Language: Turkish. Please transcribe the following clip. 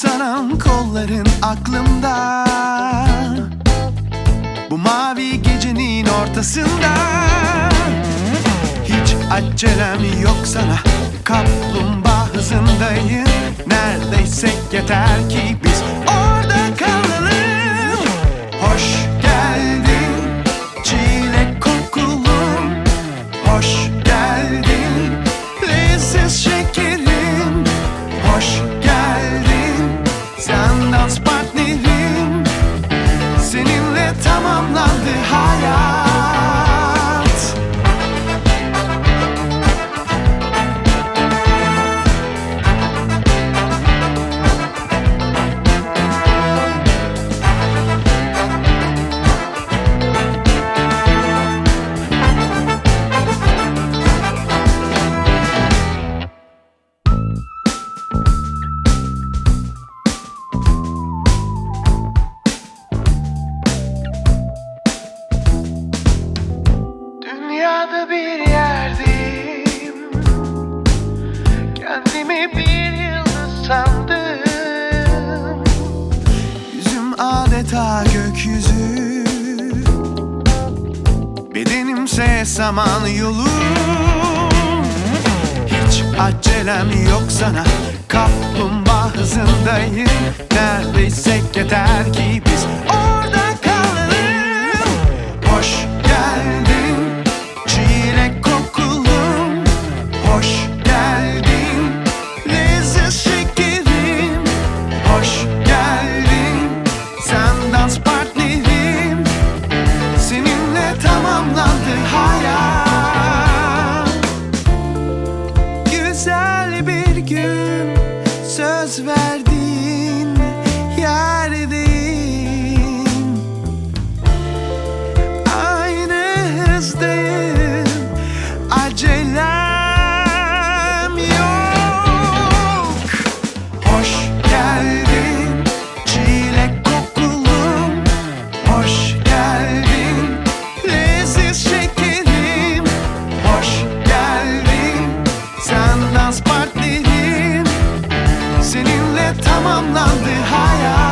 Uzanan kolların aklımda, bu mavi gecenin ortasında. Hiç acelem yok sana, kaplumbağa hızındayım. Neredeyse yeter ki biz orada kalalım. Hoş geldin çilek kokulum, hoş geldin leziz şekerim, hoş geldin sen dans partnerim. Seninle tamamlandı hayat. Dünyada bir yerdeyim, kendimi bir yıldız sandım. Yüzüm adeta gökyüzü, bedenimse saman yolu. Hiç acelem yok sana, kaplumbağa hızındayım. Neredeyse yeter ki biz orada kalalım. Hoş geldin çilek kokulum, hoş geldin leziz şekerim, hoş geldin sen dans partnerim. Seninle tamamlandı hayat. Güzel bir gün söz verdiğin yerdeyim. Aynı hızdayım, acelem yok. Hoş geldin çilek kokulum, hoş geldin leziz şekerim, hoş geldin sen dans partnerim. Seninle tamamlandı hayat.